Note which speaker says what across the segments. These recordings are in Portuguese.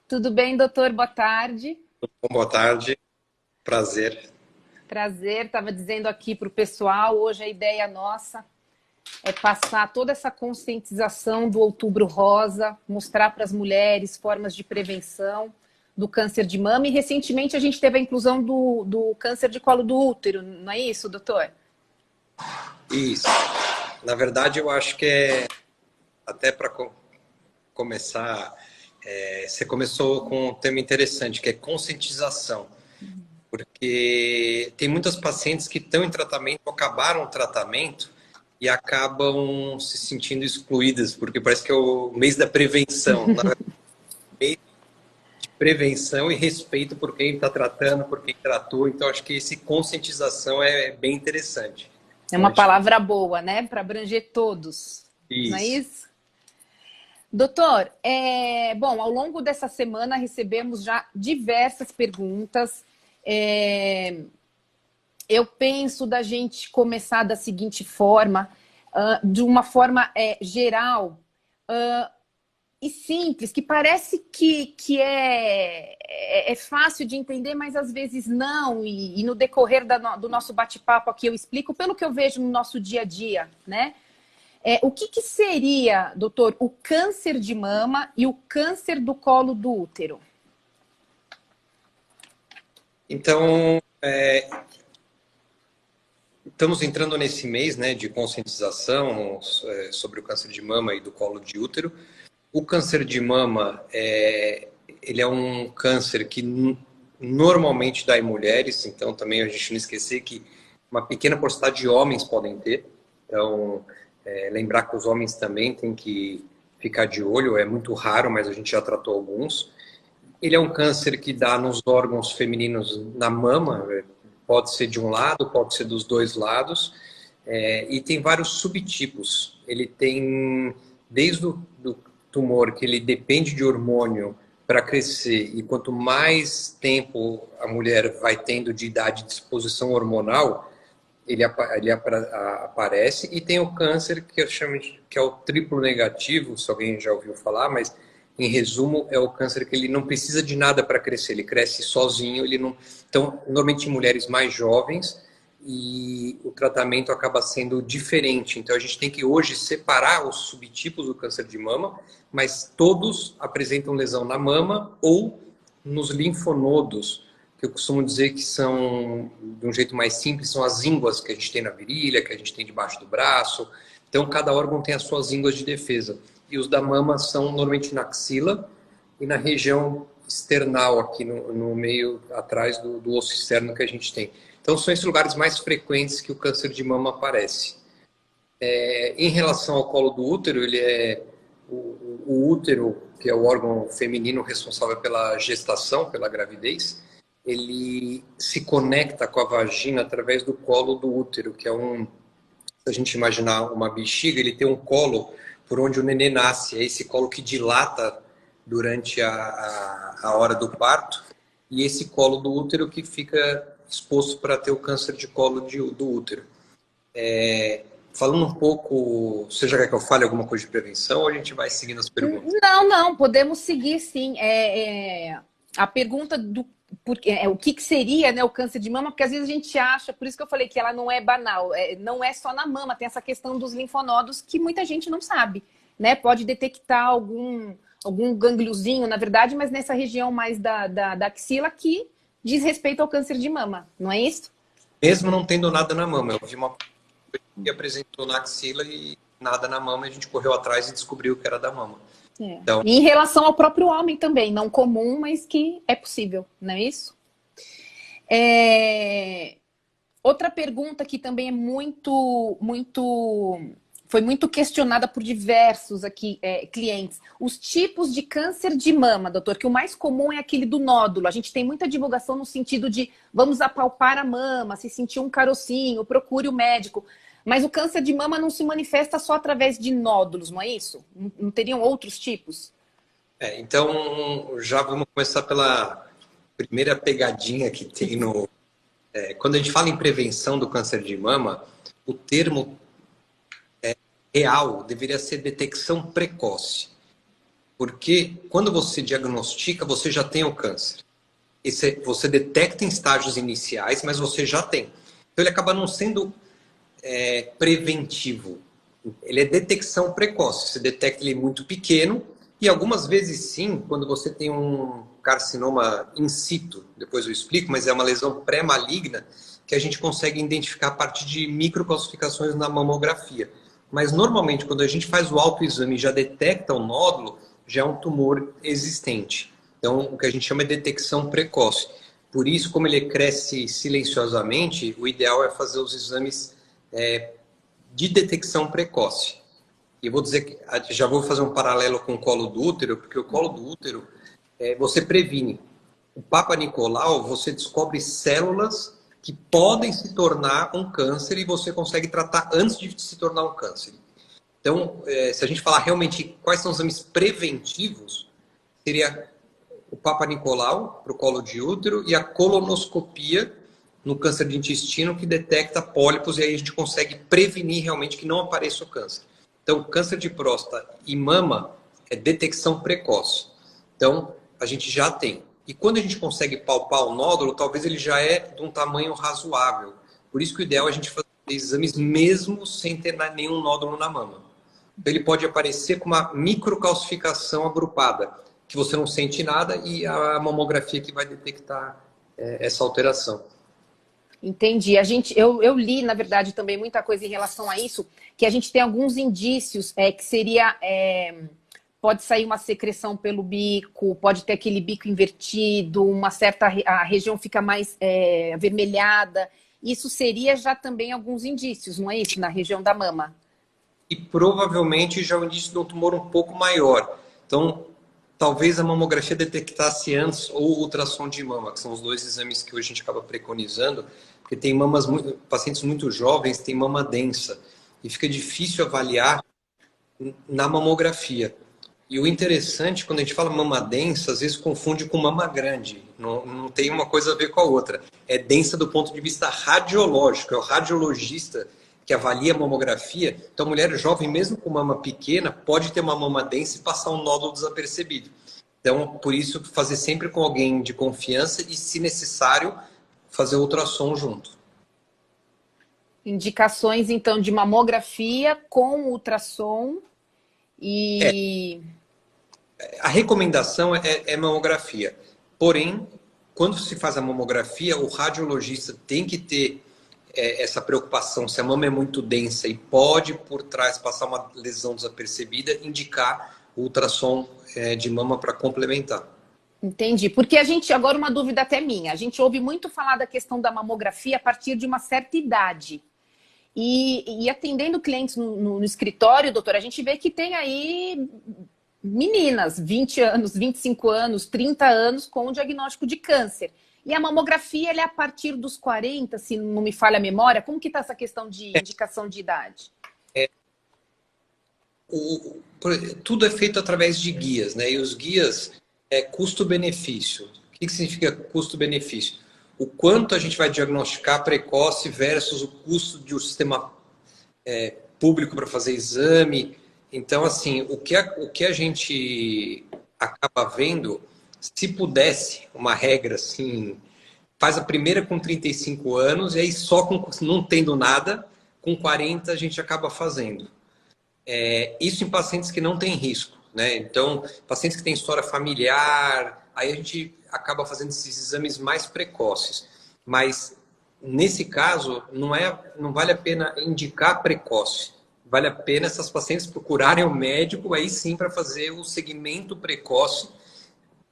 Speaker 1: Tudo bem, doutor? Boa tarde.
Speaker 2: Boa tarde, prazer.
Speaker 1: Prazer. Estava dizendo aqui para o pessoal, hoje a ideia nossa é passar toda essa conscientização do Outubro Rosa, mostrar para as mulheres formas de prevenção do câncer de mama. E recentemente a gente teve a inclusão do câncer de colo do útero, não é isso, doutor?
Speaker 2: Isso. Na verdade, eu acho que até para começar, você começou com um tema interessante, que é conscientização. Porque tem muitas pacientes que estão em tratamento, acabaram o tratamento e acabam se sentindo excluídas, porque parece que é o mês da prevenção. Na verdade, mês de prevenção e respeito por quem está tratando, por quem tratou. Então, acho que esse conscientização é bem interessante.
Speaker 1: É
Speaker 2: Então,
Speaker 1: uma palavra boa, né? Para abranger todos, não é
Speaker 2: isso.
Speaker 1: isso? Doutor, bom, ao longo dessa semana recebemos já diversas perguntas. Eu penso da gente começar da seguinte forma, de uma forma geral e simples, que parece que é fácil de entender, mas às vezes não. E no decorrer do nosso bate-papo aqui eu explico pelo que eu vejo no nosso dia a dia, né? O que seria, doutor, o câncer de mama e o câncer do colo do útero?
Speaker 2: Então, estamos entrando nesse mês, né, de conscientização sobre o câncer de mama e do colo de útero. O câncer de mama, ele é um câncer que normalmente dá em mulheres, então também a gente não esquecer que uma pequena porcentagem de homens podem ter. Então, lembrar que os homens também têm que ficar de olho, é muito raro, mas a gente já tratou alguns. Ele é um câncer que dá nos órgãos femininos na mama, pode ser de um lado, pode ser dos dois lados, e tem vários subtipos. Ele tem desde o do tumor que ele depende de hormônio para crescer, e quanto mais tempo a mulher vai tendo de idade de exposição hormonal, ele aparece. E tem o câncer que eu chamo que é o triplo negativo, se alguém já ouviu falar, mas em resumo é o câncer que ele não precisa de nada para crescer, ele cresce sozinho, ele não. Então, normalmente em mulheres mais jovens, e o tratamento acaba sendo diferente. Então a gente tem que hoje separar os subtipos do câncer de mama, mas todos apresentam lesão na mama ou nos linfonodos, que eu costumo dizer que são, de um jeito mais simples, são as ínguas que a gente tem na virilha, que a gente tem debaixo do braço. Então, cada órgão tem as suas ínguas de defesa. E os da mama são normalmente na axila e na região external, aqui no meio, atrás do osso externo que a gente tem. Então, são esses lugares mais frequentes que o câncer de mama aparece. Em relação ao colo do útero, ele é o útero, que é o órgão feminino responsável pela gestação, pela gravidez. Ele se conecta com a vagina através do colo do útero, que é se a gente imaginar uma bexiga, ele tem um colo por onde o nenê nasce, é esse colo que dilata durante a hora do parto, e esse colo do útero que fica exposto para ter o câncer de colo do útero. Falando um pouco, você já quer que eu fale alguma coisa de prevenção ou a gente vai seguindo as perguntas?
Speaker 1: Não, podemos seguir sim. A pergunta o que seria, né, o câncer de mama, porque às vezes a gente acha, por isso que eu falei que ela não é banal, não é só na mama, tem essa questão dos linfonodos que muita gente não sabe, né? Pode detectar algum gangliozinho, na verdade, mas nessa região mais da axila que diz respeito ao câncer de mama, não é isso?
Speaker 2: Mesmo não tendo nada na mama, eu vi uma que apresentou na axila e nada na mama, a gente correu atrás e descobriu que era da mama. Então,
Speaker 1: E em relação ao próprio homem também, não comum, mas que é possível, não é isso? Outra pergunta que também foi muito questionada por diversos aqui clientes. Os tipos de câncer de mama, doutor, que o mais comum é aquele do nódulo. A gente tem muita divulgação no sentido de vamos apalpar a mama, se sentir um carocinho, procure o médico. Mas o câncer de mama não se manifesta só através de nódulos, não é isso? Não teriam outros tipos?
Speaker 2: então já vamos começar pela primeira pegadinha que tem no... quando a gente fala em prevenção do câncer de mama, o termo real deveria ser detecção precoce. Porque quando você diagnostica, você já tem o câncer. Você detecta em estágios iniciais, mas você já tem. Então ele acaba não sendo preventivo. Ele é detecção precoce. Você detecta ele muito pequeno e algumas vezes sim, quando você tem um carcinoma in situ, depois eu explico, mas é uma lesão pré-maligna, que a gente consegue identificar a partir de microcalcificações na mamografia. Mas normalmente quando a gente faz o autoexame e já detecta o nódulo, já é um tumor existente. Então o que a gente chama de detecção precoce. Por isso, como ele cresce silenciosamente, o ideal é fazer os exames de detecção precoce. E vou dizer que já vou fazer um paralelo com o colo do útero, porque o colo do útero você previne. O Papa Nicolau, você descobre células que podem se tornar um câncer e você consegue tratar antes de se tornar um câncer. Então, se a gente falar realmente quais são os exames preventivos, seria o Papa Nicolau para o colo de útero e a colonoscopia no câncer de intestino que detecta pólipos e aí a gente consegue prevenir realmente que não apareça o câncer. Então, câncer de próstata e mama é detecção precoce. Então, a gente já tem. E quando a gente consegue palpar o nódulo, talvez ele já é de um tamanho razoável. Por isso que o ideal é a gente fazer exames mesmo sem ter nenhum nódulo na mama. Então, ele pode aparecer com uma microcalcificação agrupada, que você não sente nada e a mamografia que vai detectar essa alteração.
Speaker 1: Entendi. Eu li, na verdade, também muita coisa em relação a isso, que a gente tem alguns indícios que seria. Pode sair uma secreção pelo bico, pode ter aquele bico invertido, a região fica mais avermelhada. Isso seria já também alguns indícios, não é isso? Na região da mama.
Speaker 2: E provavelmente já é o indício de um tumor um pouco maior. Então, talvez a mamografia detectasse antes ou o ultrassom de mama, que são os dois exames que hoje a gente acaba preconizando, porque tem pacientes muito jovens têm mama densa e fica difícil avaliar na mamografia. E o interessante, quando a gente fala mama densa, às vezes confunde com mama grande. Não tem uma coisa a ver com a outra. É densa do ponto de vista radiológico, é o radiologista que avalia a mamografia. Então, a mulher jovem, mesmo com mama pequena, pode ter uma mama densa e passar um nódulo desapercebido. Então, por isso, fazer sempre com alguém de confiança e, se necessário, fazer ultrassom junto.
Speaker 1: Indicações, então, de mamografia com ultrassom e...
Speaker 2: A recomendação é mamografia. Porém, quando se faz a mamografia, o radiologista tem que ter essa preocupação. Se a mama é muito densa e pode, por trás, passar uma lesão desapercebida, indicar o ultrassom de mama para complementar.
Speaker 1: Entendi. Porque agora uma dúvida até minha, a gente ouve muito falar da questão da mamografia a partir de uma certa idade. E atendendo clientes no escritório, doutora, a gente vê que tem aí meninas, 20 anos, 25 anos, 30 anos com o diagnóstico de câncer. E a mamografia é a partir dos 40, se não me falha a memória. Como que está essa questão de indicação de idade?
Speaker 2: Tudo é feito através de guias, né? E os guias é custo-benefício. O que significa custo-benefício? O quanto a gente vai diagnosticar precoce versus o custo de um sistema público para fazer exame. Então, assim, o que a gente acaba vendo, se pudesse uma regra assim, faz a primeira com 35 anos e aí só não tendo nada, com 40 a gente acaba fazendo. Isso em pacientes que não têm risco, né? Então, pacientes que têm história familiar, aí a gente acaba fazendo esses exames mais precoces. Mas, nesse caso, não vale a pena indicar precoce. Vale a pena essas pacientes procurarem o médico, aí sim, para fazer o segmento precoce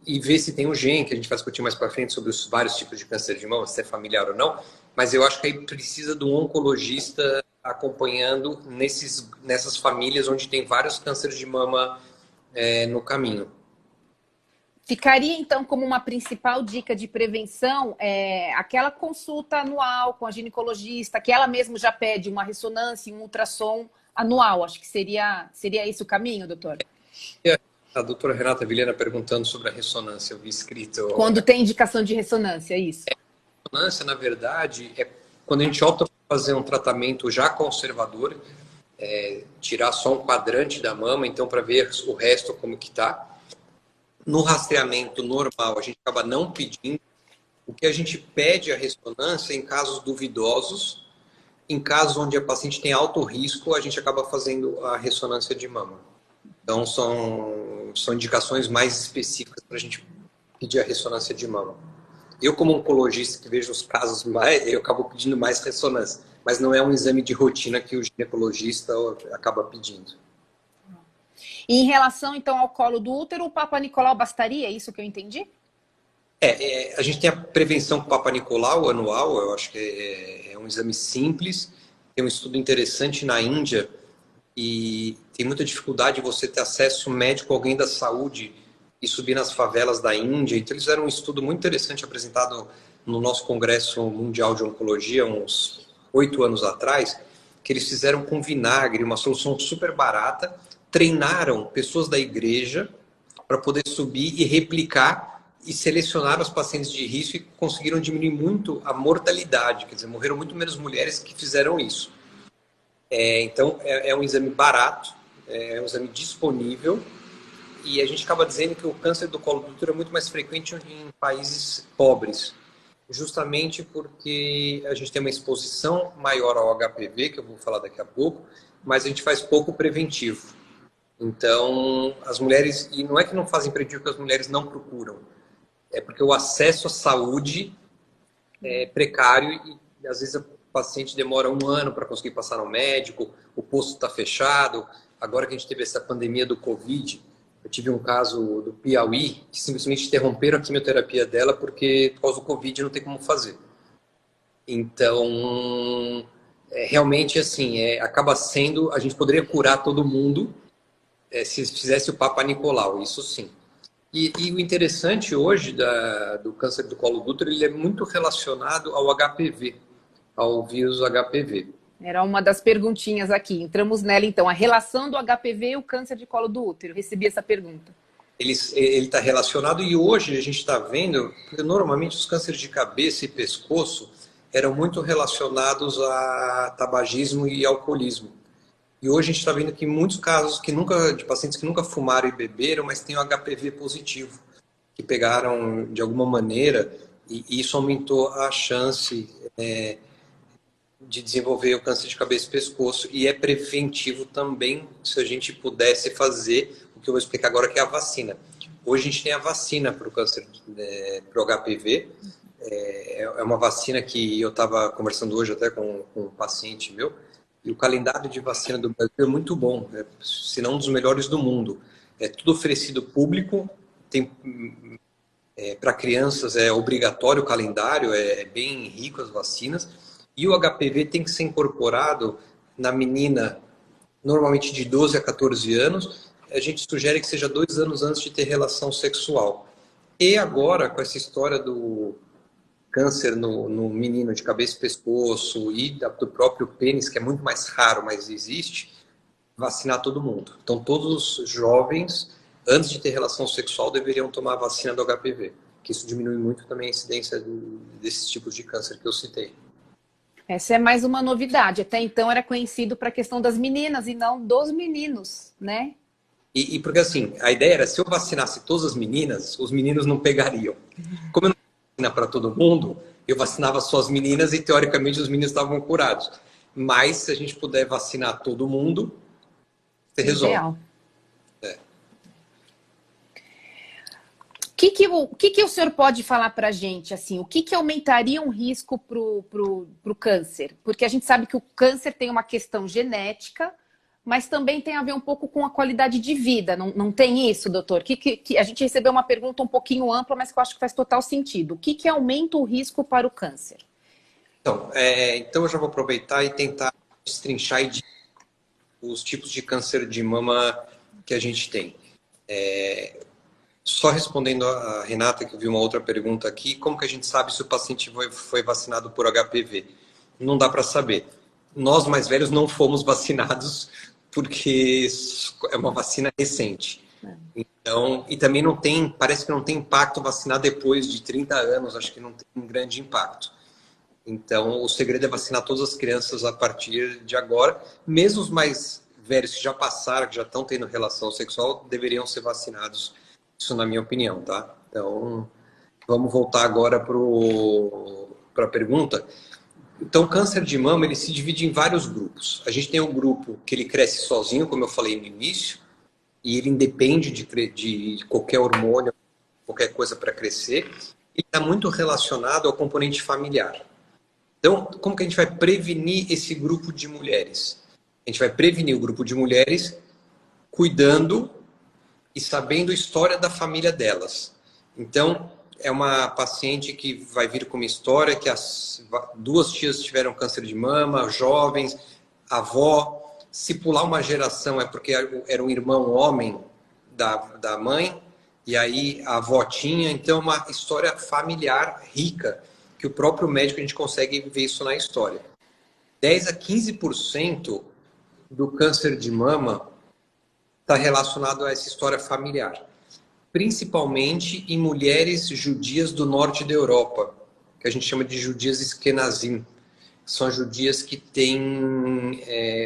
Speaker 2: e ver se tem um gene, que a gente vai discutir mais para frente sobre os vários tipos de câncer de mama, se é familiar ou não. Mas eu acho que aí precisa de um oncologista acompanhando nessas famílias onde tem vários cânceres de mama no caminho.
Speaker 1: Ficaria, então, como uma principal dica de prevenção aquela consulta anual com a ginecologista, que ela mesmo já pede uma ressonância e um ultrassom anual. Acho que seria esse o caminho, doutor?
Speaker 2: A doutora Renata Vilhena perguntando sobre a ressonância, eu vi escrito...
Speaker 1: Quando tem indicação de ressonância, isso.
Speaker 2: A ressonância, na verdade, é quando a gente opta por fazer um tratamento já conservador, tirar só um quadrante da mama, então para ver o resto como que está. No rastreamento normal, a gente acaba não pedindo. O que a gente pede a ressonância em casos duvidosos, em casos onde a paciente tem alto risco, a gente acaba fazendo a ressonância de mama. Então, são indicações mais específicas para a gente pedir a ressonância de mama. Eu, como oncologista que vejo os casos mais, eu acabo pedindo mais ressonância, mas não é um exame de rotina que o ginecologista acaba pedindo.
Speaker 1: E em relação, então, ao colo do útero, o Papa Nicolau bastaria? É isso que eu entendi?
Speaker 2: A gente tem a prevenção com o Papa Nicolau anual, eu acho que é um exame simples. Tem um estudo interessante na Índia e tem muita dificuldade você ter acesso médico a alguém da saúde e subir nas favelas da Índia. Então, eles fizeram um estudo muito interessante apresentado no nosso Congresso Mundial de Oncologia, uns 8 anos atrás, que eles fizeram com vinagre, uma solução super barata, treinaram pessoas da igreja para poder subir e replicar e selecionaram os pacientes de risco e conseguiram diminuir muito a mortalidade, quer dizer, morreram muito menos mulheres que fizeram isso. Então, é um exame barato, é um exame disponível, e a gente acaba dizendo que o câncer do colo do útero é muito mais frequente em países pobres, justamente porque a gente tem uma exposição maior ao HPV, que eu vou falar daqui a pouco, mas a gente faz pouco preventivo. Então, as mulheres, e não é que não fazem preventivo, que as mulheres não procuram, é porque o acesso à saúde é precário e às vezes o paciente demora 1 ano para conseguir passar no médico, o posto está fechado. Agora que a gente teve essa pandemia do Covid, eu tive um caso do Piauí que simplesmente interromperam a quimioterapia dela porque por causa do Covid não tem como fazer. Então, realmente assim, acaba sendo, a gente poderia curar todo mundo se fizesse o Papa Nicolau, isso sim. E o interessante hoje do câncer do colo do útero, ele é muito relacionado ao HPV, ao vírus HPV.
Speaker 1: Era uma das perguntinhas aqui. Entramos nela, então. A relação do HPV e o câncer de colo do útero. Recebi essa pergunta.
Speaker 2: Ele está relacionado e hoje a gente está vendo, porque normalmente os cânceres de cabeça e pescoço eram muito relacionados a tabagismo e alcoolismo. E hoje a gente está vendo que muitos casos de pacientes que nunca fumaram e beberam, mas têm o HPV positivo, que pegaram de alguma maneira, e isso aumentou a chance de desenvolver o câncer de cabeça e pescoço. E é preventivo também, se a gente pudesse fazer o que eu vou explicar agora, que é a vacina. Hoje a gente tem a vacina para o câncer, para o HPV. É uma vacina que eu estava conversando hoje até com um paciente meu. E o calendário de vacina do Brasil é muito bom, se não um dos melhores do mundo. É tudo oferecido público, para crianças é obrigatório o calendário, é bem rico as vacinas. E o HPV tem que ser incorporado na menina, normalmente de 12 a 14 anos. A gente sugere que seja 2 anos antes de ter relação sexual. E agora, com essa história do câncer no menino de cabeça e pescoço e do próprio pênis, que é muito mais raro, mas existe, vacinar todo mundo. Então, todos os jovens, antes de ter relação sexual, deveriam tomar a vacina do HPV, que isso diminui muito também a incidência desses tipos de câncer que eu citei.
Speaker 1: Essa é mais uma novidade. Até então era conhecido para a questão das meninas e não dos meninos, né?
Speaker 2: E porque assim, a ideia era, se eu vacinasse todas as meninas, os meninos não pegariam. Como eu não vacina para todo mundo, eu vacinava só as meninas e teoricamente os meninos estavam curados. Mas se a gente puder vacinar todo mundo, você resolve.
Speaker 1: Ideal. O que o senhor pode falar para a gente? Assim, o que aumentaria um risco para o câncer? Porque a gente sabe que o câncer tem uma questão genética, mas também tem a ver um pouco com a qualidade de vida. Não tem isso, doutor? A gente recebeu uma pergunta um pouquinho ampla, mas que eu acho que faz total sentido. O que aumenta o risco para o câncer?
Speaker 2: Então eu já vou aproveitar e tentar destrinchar os tipos de câncer de mama que a gente tem. Só respondendo a Renata, que viu uma outra pergunta aqui, como que a gente sabe se o paciente foi vacinado por HPV? Não dá para saber. Nós, mais velhos, não fomos vacinados porque é uma vacina recente. Então, e também parece que não tem impacto vacinar depois de 30 anos, acho que não tem um grande impacto. Então, o segredo é vacinar todas as crianças a partir de agora, mesmo os mais velhos que já passaram, que já estão tendo relação sexual, deveriam ser vacinados Isso na minha opinião, tá? Então, vamos voltar agora para a pergunta. Então, o câncer de mama, ele se divide em vários grupos. A gente tem um grupo que ele cresce sozinho, como eu falei no início, e ele independe de qualquer hormônio, qualquer coisa para crescer. Ele está muito relacionado ao componente familiar. Então, como que a gente vai prevenir esse grupo de mulheres? A gente vai prevenir o grupo de mulheres cuidando e sabendo a história da família delas. Então, é uma paciente que vai vir com uma história que as duas tias tiveram câncer de mama, jovens, avó. Se pular uma geração é porque era um irmão homem da mãe, e aí a avó tinha. Então, é uma história familiar rica, que o próprio médico a gente consegue ver isso na história. 10 a 15% do câncer de mama está relacionado a essa história familiar, principalmente em mulheres judias do norte da Europa, que a gente chama de judias Esquenazim. São judias que têm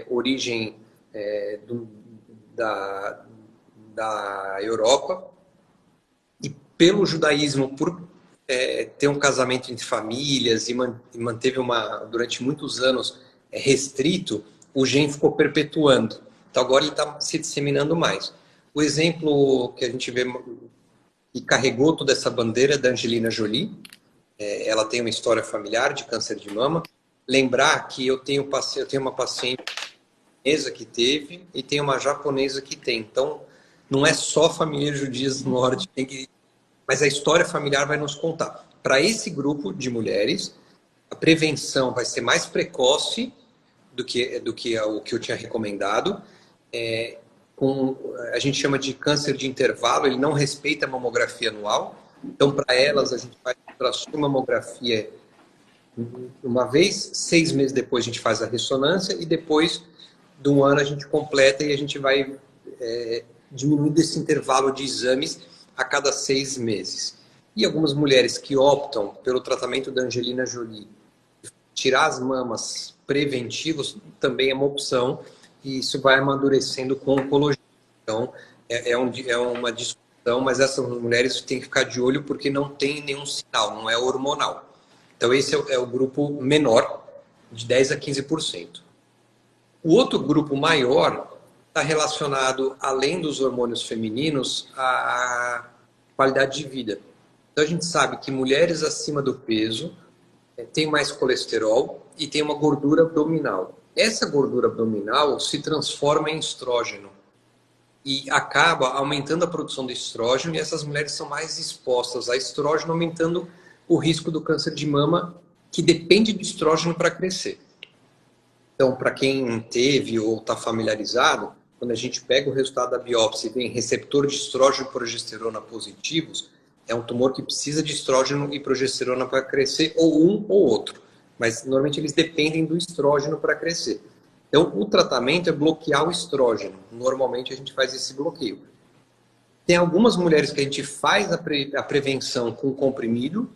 Speaker 2: origem da Europa, e pelo judaísmo, por ter um casamento entre famílias e manteve durante muitos anos restrito, o gene ficou perpetuando. Então agora ele está se disseminando mais. O exemplo que a gente vê que carregou toda essa bandeira é da Angelina Jolie. Ela tem uma história familiar de câncer de mama. Lembrar que eu tenho uma paciente japonesa que teve e tem uma japonesa que tem. Então não é só famílias judias do norte, mas a história familiar vai nos contar. Para esse grupo de mulheres, a prevenção vai ser mais precoce do que o que eu tinha recomendado. A gente chama de câncer de intervalo, ele não respeita a mamografia anual. Então, para elas, a gente faz a mamografia uma vez, 6 meses depois a gente faz a ressonância, e depois de um ano a gente completa e a gente vai diminuindo esse intervalo de exames a cada 6 meses. E algumas mulheres que optam pelo tratamento da Angelina Jolie, tirar as mamas preventivos, também é uma opção, e isso vai amadurecendo com oncologia. Então, é uma discussão, mas essas mulheres têm que ficar de olho porque não tem nenhum sinal, não é hormonal. Então, esse é o grupo menor, de 10 a 15%. O outro grupo maior está relacionado, além dos hormônios femininos, à qualidade de vida. Então, a gente sabe que mulheres acima do peso têm mais colesterol e têm uma gordura abdominal. Essa gordura abdominal se transforma em estrógeno e acaba aumentando a produção de estrógeno, e essas mulheres são mais expostas a estrógeno, aumentando o risco do câncer de mama, que depende do estrógeno para crescer. Então, para quem teve ou está familiarizado, quando a gente pega o resultado da biópsia e vem receptor de estrógeno e progesterona positivos, é um tumor que precisa de estrógeno e progesterona para crescer, ou um ou outro. Mas, normalmente, eles dependem do estrógeno para crescer. Então, o tratamento é bloquear o estrógeno. Normalmente, a gente faz esse bloqueio. Tem algumas mulheres que a gente faz a prevenção com comprimido,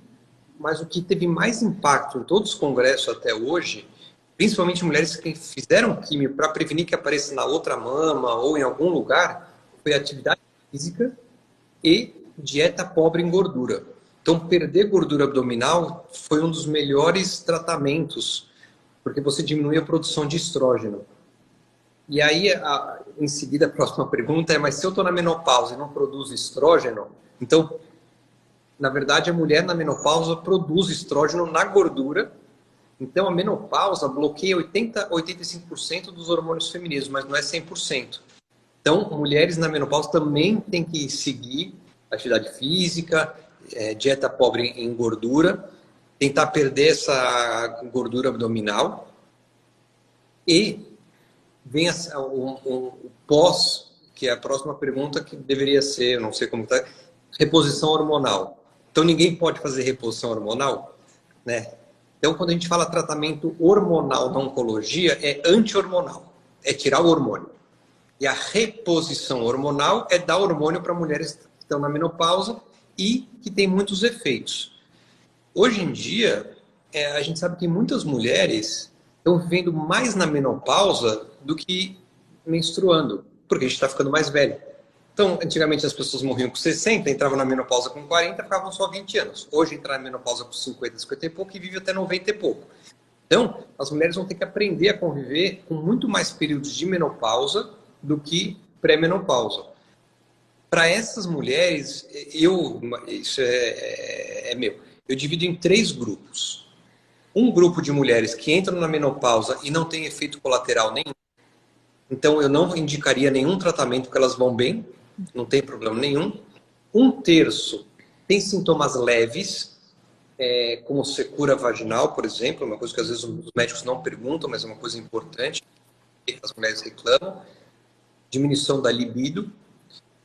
Speaker 2: mas o que teve mais impacto em todos os congressos até hoje, principalmente mulheres que fizeram químio para prevenir que apareça na outra mama ou em algum lugar, foi atividade física e dieta pobre em gordura. Então, perder gordura abdominal foi um dos melhores tratamentos, porque você diminui a produção de estrógeno. E aí, em seguida, a próxima pergunta é, mas se eu estou na menopausa e não produzo estrógeno, então, na verdade, a mulher na menopausa produz estrógeno na gordura. Então, a menopausa bloqueia 85% dos hormônios femininos, mas não é 100%. Então, mulheres na menopausa também têm que seguir atividade física, dieta pobre em gordura, tentar perder essa gordura abdominal. E vem o pós, que é a próxima pergunta, que deveria ser, não sei como está, reposição hormonal. Então, ninguém pode fazer reposição hormonal, né? Então, quando a gente fala tratamento hormonal na oncologia, é anti-hormonal, é tirar o hormônio. E a reposição hormonal é dar hormônio para mulheres que estão na menopausa e que tem muitos efeitos. Hoje em dia, a gente sabe que muitas mulheres estão vivendo mais na menopausa do que menstruando, porque a gente está ficando mais velho. Então, antigamente as pessoas morriam com 60, entravam na menopausa com 40, ficavam só 20 anos. Hoje entrar na menopausa com 50, 50 e pouco e vive até 90 e pouco. Então, as mulheres vão ter que aprender a conviver com muito mais períodos de menopausa do que pré-menopausa. Para essas mulheres, isso é meu, eu divido em 3 grupos. Um grupo de mulheres que entram na menopausa e não tem efeito colateral nenhum. Então, eu não indicaria nenhum tratamento, porque elas vão bem, não tem problema nenhum. 1/3 tem sintomas leves, como secura vaginal, por exemplo, uma coisa que às vezes os médicos não perguntam, mas é uma coisa importante, que as mulheres reclamam. Diminuição da libido.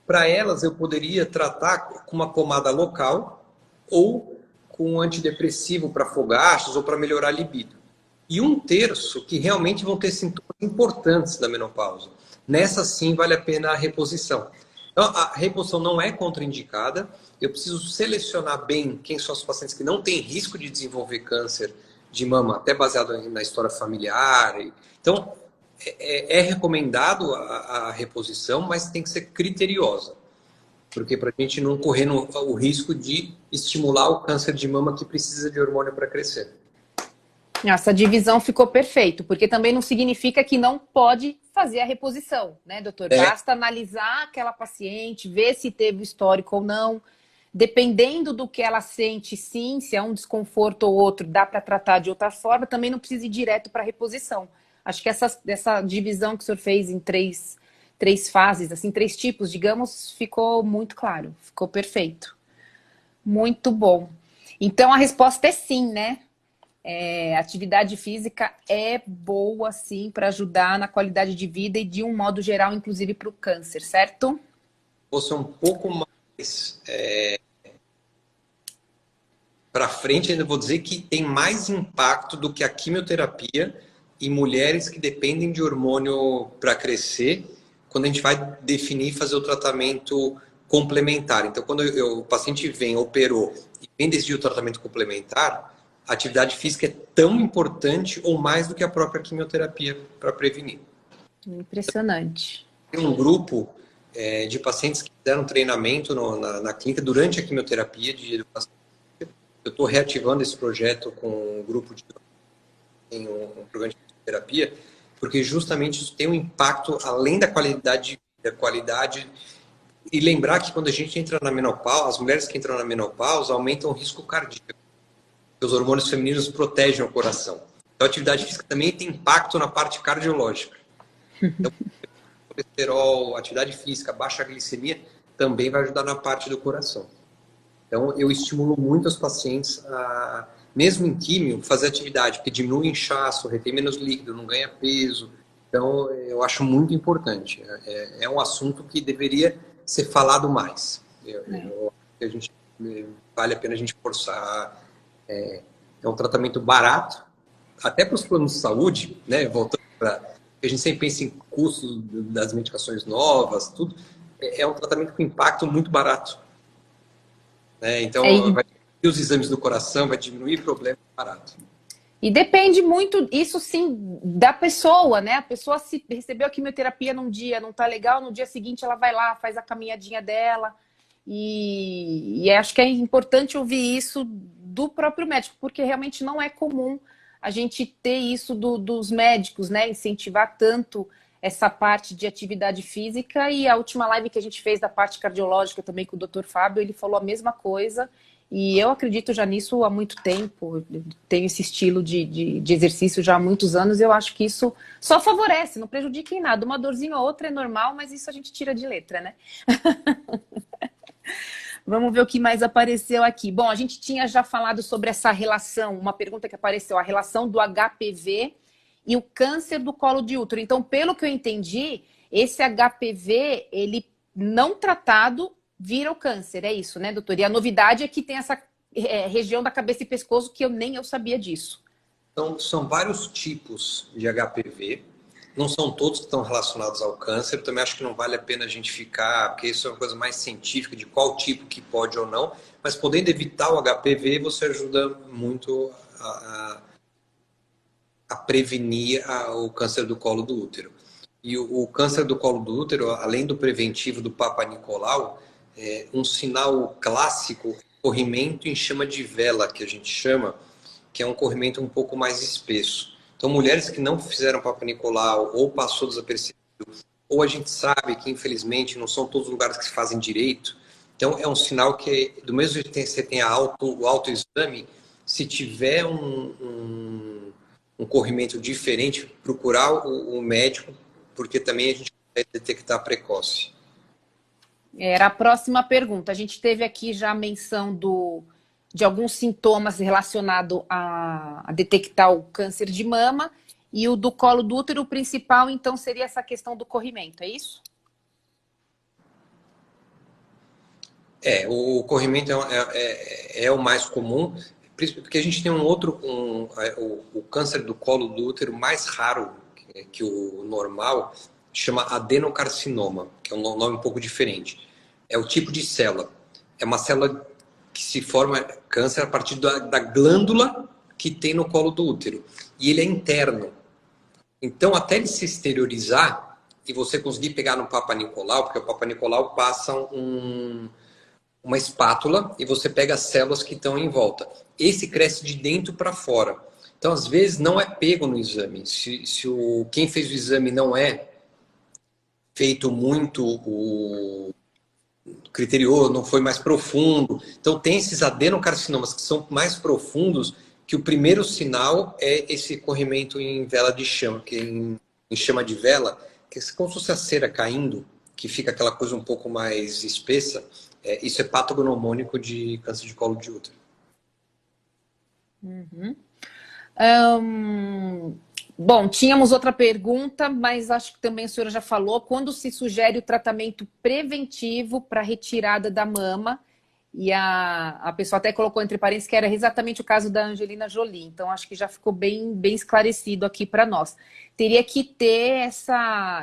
Speaker 2: Para elas, eu poderia tratar com uma pomada local ou com um antidepressivo para fogachos ou para melhorar a libido. E 1/3 que realmente vão ter sintomas importantes da menopausa. Nessa, sim, vale a pena a reposição. Então, a reposição não é contraindicada. Eu preciso selecionar bem quem são os pacientes que não têm risco de desenvolver câncer de mama, até baseado na história familiar. Então, é recomendado a reposição, mas tem que ser criteriosa. Porque para a gente não correr o risco de estimular o câncer de mama que precisa de hormônio para crescer.
Speaker 1: Essa divisão ficou perfeito, porque também não significa que não pode fazer a reposição, né, doutor? Basta analisar aquela paciente, ver se teve histórico ou não. Dependendo do que ela sente, sim, se é um desconforto ou outro, dá para tratar de outra forma, também não precisa ir direto para a reposição. Acho que essa divisão que o senhor fez em três fases, assim, 3 tipos, digamos, ficou muito claro, ficou perfeito. Muito bom. Então a resposta é sim, né? Atividade física é boa, sim, para ajudar na qualidade de vida e de um modo geral, inclusive para o câncer, certo?
Speaker 2: Fosse um pouco mais para frente, ainda vou dizer que tem mais impacto do que a quimioterapia em mulheres que dependem de hormônio para crescer, quando a gente vai definir e fazer o tratamento complementar. Então, quando o paciente vem, operou e vem decidir o tratamento complementar, a atividade física é tão importante ou mais do que a própria quimioterapia para prevenir.
Speaker 1: Impressionante.
Speaker 2: Tem um grupo de pacientes que fizeram treinamento na clínica durante a quimioterapia de educação. Eu estou reativando esse projeto com um grupo em um programa de terapia, porque justamente isso tem um impacto além da qualidade de vida, e lembrar que quando a gente entra na menopausa, as mulheres que entram na menopausa aumentam o risco cardíaco. Os hormônios femininos protegem o coração. Então, a atividade física também tem impacto na parte cardiológica. Então, colesterol, atividade física, baixa glicemia, também vai ajudar na parte do coração. Então, eu estimulo muito os pacientes a, mesmo em químio, fazer atividade, porque diminui o inchaço, retém menos líquido, não ganha peso. Então, eu acho muito importante. É um assunto que deveria ser falado mais. Eu acho que vale a pena a gente forçar. É um tratamento barato, até para os planos de saúde, né? Voltando para... A gente sempre pensa em custos das medicações novas, tudo. É um tratamento com impacto muito barato. Né? Então, vai diminuir os exames do coração, vai diminuir problemas barato.
Speaker 1: E depende muito, isso sim, da pessoa, né? A pessoa, se recebeu a quimioterapia num dia, não tá legal, no dia seguinte ela vai lá, faz a caminhadinha dela. E acho que é importante ouvir isso do próprio médico, porque realmente não é comum a gente ter isso dos médicos, né? Incentivar tanto essa parte de atividade física. E a última live que a gente fez da parte cardiológica também com o Dr. Fábio, ele falou a mesma coisa. E eu acredito já nisso há muito tempo, eu tenho esse estilo de exercício já há muitos anos, e eu acho que isso só favorece, não prejudica em nada. Uma dorzinha ou outra é normal, mas isso a gente tira de letra, né? Vamos ver o que mais apareceu aqui. Bom, a gente tinha já falado sobre essa relação, uma pergunta que apareceu, a relação do HPV e o câncer do colo de útero. Então, pelo que eu entendi, esse HPV, ele não tratado, vira o câncer, é isso, né, doutor? E a novidade é que tem essa região da cabeça e pescoço que nem eu sabia disso.
Speaker 2: Então, são vários tipos de HPV. Não são todos que estão relacionados ao câncer. Também acho que não vale a pena a gente ficar, porque isso é uma coisa mais científica de qual tipo que pode ou não. Mas podendo evitar o HPV, você ajuda muito a prevenir o câncer do colo do útero. E o câncer do colo do útero, além do preventivo do Papa Nicolau, um sinal clássico, corrimento em chama de vela, que a gente chama, que é um corrimento um pouco mais espesso. Então, mulheres que não fizeram Papa Nicolau ou passou desapercebido, ou a gente sabe que, infelizmente, não são todos os lugares que se fazem direito. Então, é um sinal que, do mesmo jeito que você tem o autoexame, se tiver um corrimento diferente, procurar o médico, porque também a gente vai detectar precoce.
Speaker 1: Era a próxima pergunta. A gente teve aqui já a menção de alguns sintomas relacionados a detectar o câncer de mama, e o do colo do útero, o principal, então, seria essa questão do corrimento, é isso?
Speaker 2: O corrimento é o mais comum, porque a gente tem o câncer do colo do útero mais raro que o normal, chama adenocarcinoma, que é um nome um pouco diferente. É o tipo de célula. É uma célula que se forma câncer a partir da glândula que tem no colo do útero. E ele é interno. Então, até ele se exteriorizar e você conseguir pegar no Papa Nicolau, porque o Papa Nicolau passa uma espátula e você pega as células que estão em volta. Esse cresce de dentro para fora. Então, às vezes, não é pego no exame. Quem fez o exame não é feito muito o criterioso, não foi mais profundo. Então, tem esses adenocarcinomas que são mais profundos, que o primeiro sinal é esse corrimento em vela de chama, em chama de vela, que é como se fosse a cera caindo, que fica aquela coisa um pouco mais espessa. Isso é patognomônico de câncer de colo de útero.
Speaker 1: Uhum. Bom, tínhamos outra pergunta, mas acho que também a senhora já falou. Quando se sugere o tratamento preventivo para retirada da mama? E a pessoa até colocou entre parênteses que era exatamente o caso da Angelina Jolie. Então, acho que já ficou bem esclarecido aqui para nós. Teria que ter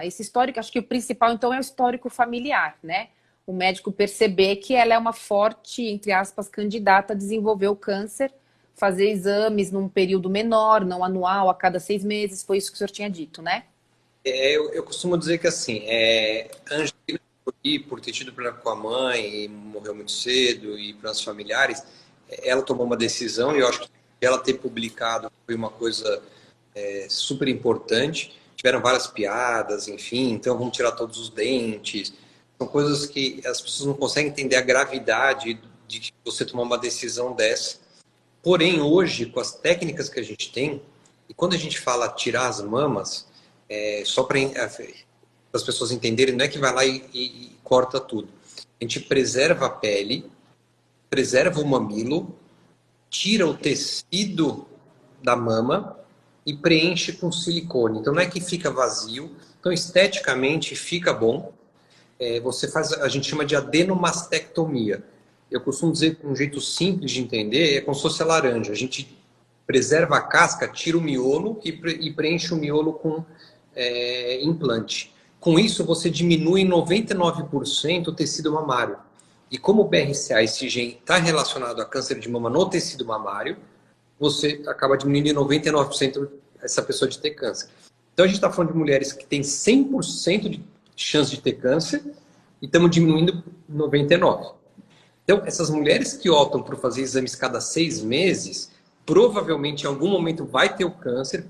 Speaker 1: esse histórico. Acho que o principal, então, é o histórico familiar, né? O médico perceber que ela é uma forte, entre aspas, candidata a desenvolver o câncer, fazer exames num período menor, não anual, a cada 6 meses. Foi isso que o senhor tinha dito, né?
Speaker 2: Eu costumo dizer que, assim, a Angelina Jolie, por ter tido problema com a mãe, e morreu muito cedo, e para os familiares, ela tomou uma decisão, e eu acho que ela ter publicado foi uma coisa super importante. Tiveram várias piadas, enfim, então vamos tirar todos os dentes. São coisas que as pessoas não conseguem entender a gravidade de você tomar uma decisão dessa. Porém, hoje, com as técnicas que a gente tem, e quando a gente fala tirar as mamas, só para as pessoas entenderem, não é que vai lá e corta tudo. A gente preserva a pele, preserva o mamilo, tira o tecido da mama e preenche com silicone. Então, não é que fica vazio. Então, esteticamente, fica bom. Você faz, a gente chama de adenomastectomia. Eu costumo dizer que um jeito simples de entender é como se fosse a laranja. A gente preserva a casca, tira o miolo e preenche o miolo com implante. Com isso, você diminui em 99% o tecido mamário. E como o BRCA, esse gene, está relacionado a câncer de mama no tecido mamário, você acaba diminuindo em 99% essa pessoa de ter câncer. Então, a gente está falando de mulheres que têm 100% de chance de ter câncer e estamos diminuindo 99%. Então, essas mulheres que optam por fazer exames cada 6 meses, provavelmente em algum momento vai ter o câncer.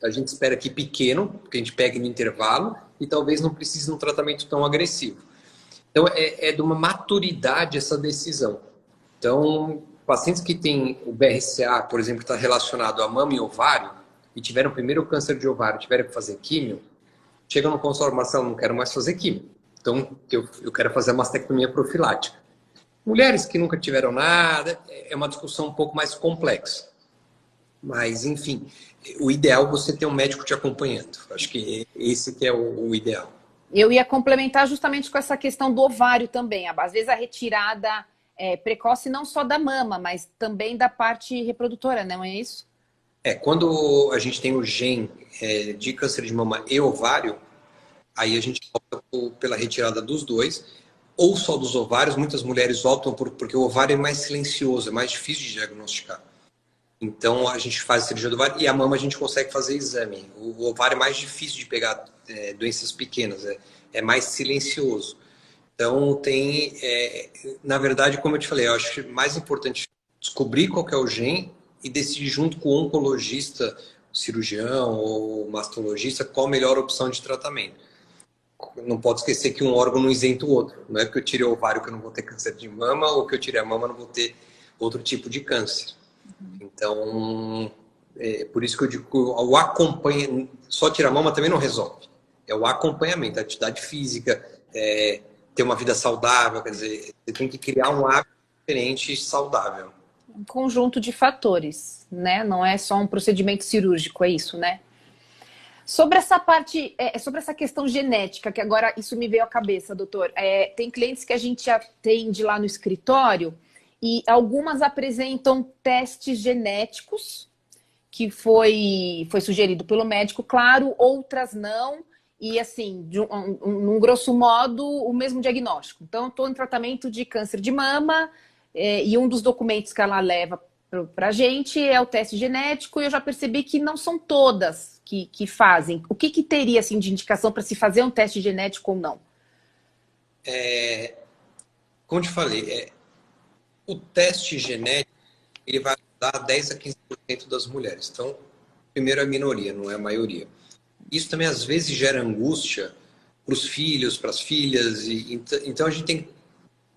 Speaker 2: A gente espera que pequeno, porque a gente pega no intervalo, e talvez não precise de um tratamento tão agressivo. Então, é de uma maturidade essa decisão. Então, pacientes que têm o BRCA, por exemplo, que está relacionado a mama e ovário, e tiveram primeiro o câncer de ovário, tiveram que fazer químio, chegam no consultório, Marcelo, não quero mais fazer químio. Então, eu quero fazer a mastectomia profilática. Mulheres que nunca tiveram nada, é uma discussão um pouco mais complexa. Mas, enfim, o ideal é você ter um médico te acompanhando. Acho que esse que é o ideal.
Speaker 1: Eu ia complementar justamente com essa questão do ovário também. Às vezes a retirada precoce não só da mama, mas também da parte reprodutora, não é isso?
Speaker 2: Quando a gente tem o gene de câncer de mama e ovário, aí a gente opta pela retirada dos dois, ou só dos ovários. Muitas mulheres optam porque o ovário é mais silencioso, é mais difícil de diagnosticar. Então, a gente faz a cirurgia do ovário e a mama a gente consegue fazer exame. O ovário é mais difícil de pegar doenças pequenas, é mais silencioso. Então, na verdade, como eu te falei, eu acho que mais importante descobrir qual que é o gene e decidir junto com o oncologista, cirurgião ou mastologista, qual a melhor opção de tratamento. Não pode esquecer que um órgão não isenta o outro. Não é porque eu tirei o ovário que eu não vou ter câncer de mama ou que eu tirei a mama eu não vou ter outro tipo de câncer. Então, por isso que eu digo que o acompanhamento, só tirar a mama também não resolve. É o acompanhamento, a atividade física, ter uma vida saudável, quer dizer, você tem que criar um hábito diferente e saudável.
Speaker 1: Um conjunto de fatores, né? Não é só um procedimento cirúrgico, é isso, né? Sobre essa parte, sobre essa questão genética, que agora isso me veio à cabeça, doutor. Tem clientes que a gente atende lá no escritório e algumas apresentam testes genéticos, que foi sugerido pelo médico, claro, outras não. E assim, num grosso modo, o mesmo diagnóstico. Então, estou em tratamento de câncer de mama e um dos documentos que ela leva para a gente é o teste genético e eu já percebi que não são todas que fazem. O que teria assim, de indicação para se fazer um teste genético ou não?
Speaker 2: Como eu te falei, o teste genético ele vai dar 10 a 15% das mulheres. Então, primeiro é a minoria, não é a maioria. Isso também às vezes gera angústia para os filhos, para as filhas. Então a gente tem que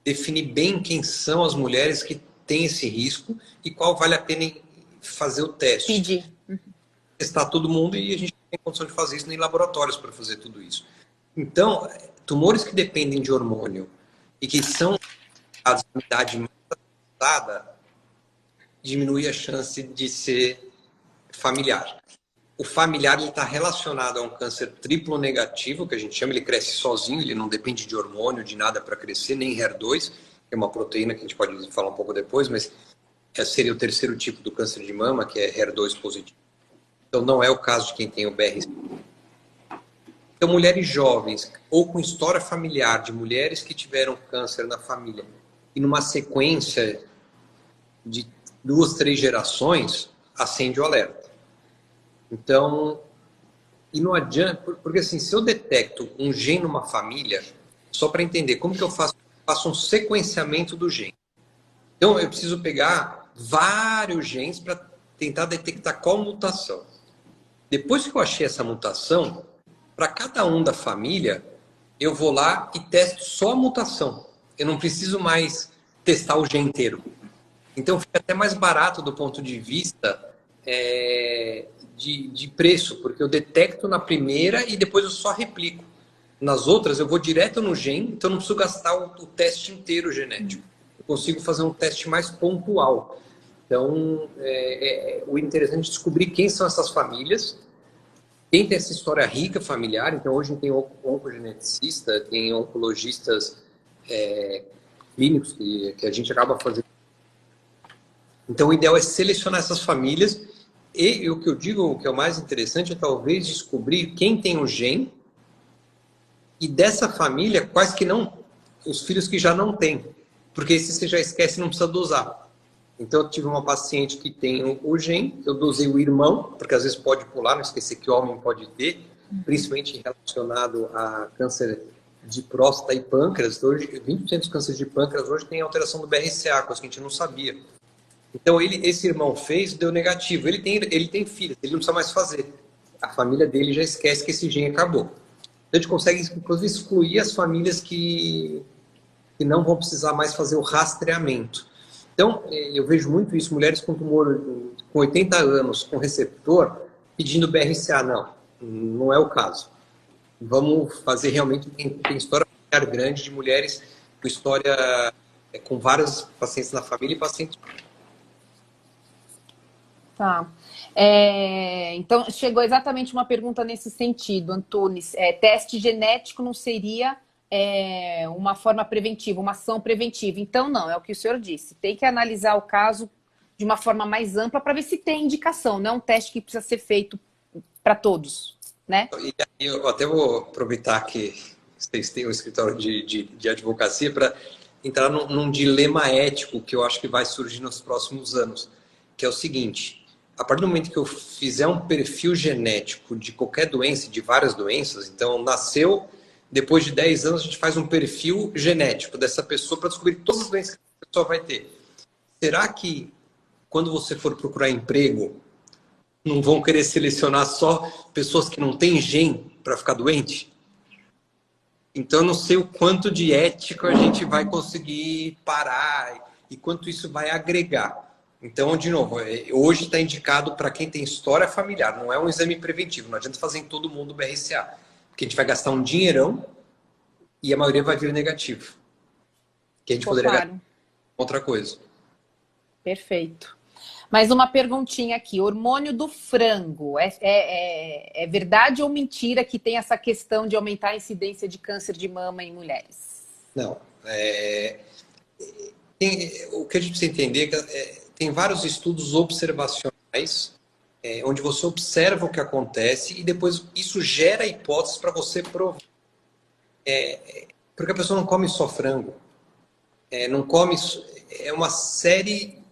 Speaker 2: definir bem quem são as mulheres que têm esse risco e qual vale a pena fazer o teste.
Speaker 1: Pedir.
Speaker 2: Testar todo mundo e a gente tem condição de fazer isso em laboratórios para fazer tudo isso. Então, tumores que dependem de hormônio e que são a idade mais avançada, diminui a chance de ser familiar. O familiar está relacionado a um câncer triplo negativo, que a gente chama, ele cresce sozinho, ele não depende de hormônio, de nada para crescer, nem HER2, que é uma proteína que a gente pode falar um pouco depois, mas seria o terceiro tipo do câncer de mama, que é HER2 positivo. Então não é o caso de quem tem o BRCA. Então mulheres jovens ou com história familiar de mulheres que tiveram câncer na família e numa sequência de 2, 3 gerações, acende o alerta. Então, e não adianta, porque assim, se eu detecto um gene numa família, só para entender como que eu faço um sequenciamento do gene. Então, eu preciso pegar vários genes para tentar detectar qual mutação. Depois que eu achei essa mutação, para cada um da família, eu vou lá e testo só a mutação. Eu não preciso mais testar o gene inteiro. Então, fica até mais barato do ponto de vista de preço, porque eu detecto na primeira e depois eu só replico. Nas outras, eu vou direto no gene, então eu não preciso gastar o teste inteiro genético. Eu consigo fazer um teste mais pontual. Então, o interessante é descobrir quem são essas famílias, quem tem essa história rica familiar. Então, hoje tem oncogeneticista, tem oncologistas clínicos que a gente acaba fazendo. Então, o ideal é selecionar essas famílias e o que eu digo, o que é o mais interessante é talvez descobrir quem tem o gene e dessa família, quais que não, os filhos que já não têm. Porque esse você já esquece e não precisa dosar. Então, eu tive uma paciente que tem o gene, eu dosei o irmão, porque às vezes pode pular, não esquecer que homem pode ter, principalmente relacionado a câncer de próstata e pâncreas. Hoje, 20% dos cânceres de pâncreas hoje tem alteração do BRCA, coisa que a gente não sabia. Então, esse irmão fez, deu negativo. Ele tem filhos, ele não precisa mais fazer. A família dele já esquece que esse gene acabou. Então, a gente consegue, inclusive, excluir as famílias que não vão precisar mais fazer o rastreamento. Então, eu vejo muito isso, mulheres com tumor com 80 anos, com receptor, pedindo BRCA. Não é o caso. Vamos fazer realmente, tem história grande de mulheres com história, com vários pacientes na família e pacientes...
Speaker 1: Tá. Então, chegou exatamente uma pergunta nesse sentido, Antunes. Teste genético não seria uma forma preventiva, uma ação preventiva. Então, não, é o que o senhor disse. Tem que analisar o caso de uma forma mais ampla para ver se tem indicação. Não é um teste que precisa ser feito para todos, né?
Speaker 2: E aí eu até vou aproveitar que vocês têm um escritório de advocacia para entrar num dilema ético que eu acho que vai surgir nos próximos anos. que é o seguinte: a partir do momento que eu fizer um perfil genético de qualquer doença, de várias doenças, então nasceu, depois de 10 anos a gente faz um perfil genético dessa pessoa para descobrir todas as doenças que a pessoa vai ter. Será que quando você for procurar emprego, não vão querer selecionar só pessoas que não têm gene para ficar doente? Então, eu não sei o quanto de ético a gente vai conseguir parar e quanto isso vai agregar. Então, de novo, hoje está indicado para quem tem história familiar, não é um exame preventivo, não adianta fazer em todo mundo o BRCA, porque a gente vai gastar um dinheirão e a maioria vai vir negativo. Que a gente poderia gastar outra coisa.
Speaker 1: Perfeito. Mais uma perguntinha aqui. Hormônio do frango. É verdade ou mentira que tem essa questão de aumentar a incidência de câncer de mama em mulheres?
Speaker 2: Não. O que a gente precisa entender é que tem vários estudos observacionais onde você observa o que acontece e depois isso gera hipóteses para você provar. Porque a pessoa não come só frango. Não come... É uma série...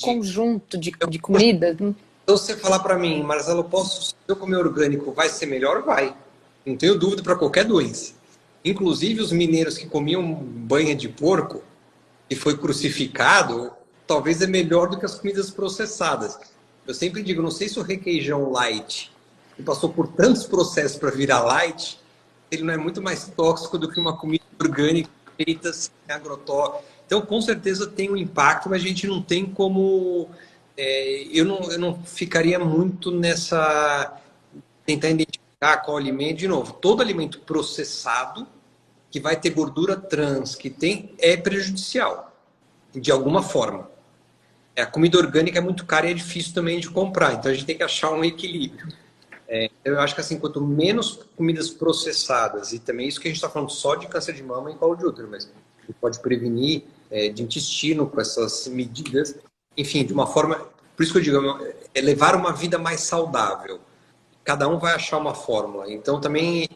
Speaker 1: conjunto de comida.
Speaker 2: Então, você falar para mim, Marcelo, se eu comer orgânico, vai ser melhor? Vai. Não tenho dúvida para qualquer doença. Inclusive, os mineiros que comiam banha de porco e foi crucificado, talvez é melhor do que as comidas processadas. Eu sempre digo, não sei se o requeijão light, que passou por tantos processos para virar light, ele não é muito mais tóxico do que uma comida orgânica feita sem agrotóxico. Então, com certeza tem um impacto, mas a gente não tem como... eu não ficaria muito nessa... Tentar identificar qual alimento. De novo, todo alimento processado que vai ter gordura trans, é prejudicial, de alguma forma. A comida orgânica é muito cara e é difícil também de comprar, então a gente tem que achar um equilíbrio. Eu acho que assim, quanto menos comidas processadas, e também isso que a gente está falando só de câncer de mama e colo de útero, mas a gente pode prevenir de intestino com essas medidas, enfim, de uma forma... Por isso que eu digo, é levar uma vida mais saudável. Cada um vai achar uma fórmula. Então também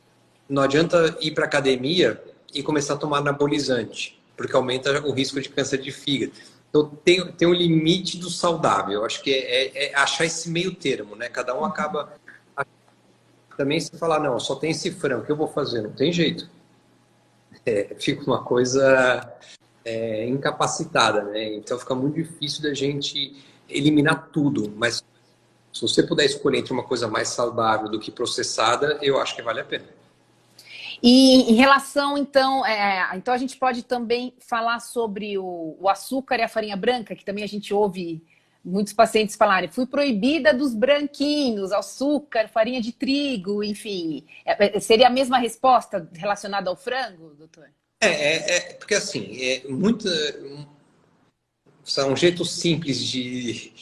Speaker 2: não adianta ir para academia e começar a tomar anabolizante, porque aumenta o risco de câncer de fígado. Então tem um limite do saudável. Eu acho que é achar esse meio termo, né? Cada um acaba... Também se falar, não, só tem esse frango, o que eu vou fazer? Não tem jeito. Fica uma coisa incapacitada, né? Então fica muito difícil da gente eliminar tudo. Mas se você puder escolher entre uma coisa mais saudável do que processada, eu acho que vale a pena.
Speaker 1: E em relação, então a gente pode também falar sobre o açúcar e a farinha branca, que também a gente ouve muitos pacientes falarem, fui proibida dos branquinhos, açúcar, farinha de trigo, enfim. Seria a mesma resposta relacionada ao frango, doutor?
Speaker 2: Porque assim, é um jeito simples de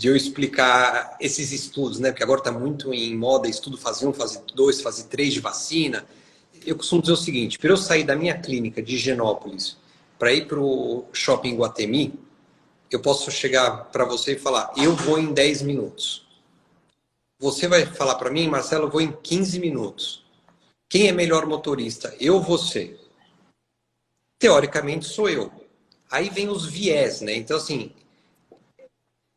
Speaker 2: eu explicar esses estudos, né? Porque agora está muito em moda estudo fase 1, fase 2, fase 3 de vacina. Eu costumo dizer o seguinte, para eu sair da minha clínica de Higienópolis para ir para o shopping Guatemi, eu posso chegar para você e falar, eu vou em 10 minutos. Você vai falar para mim, Marcelo, eu vou em 15 minutos. Quem é melhor motorista? Eu ou você? Teoricamente sou eu. Aí vem os viés, né? Então, assim,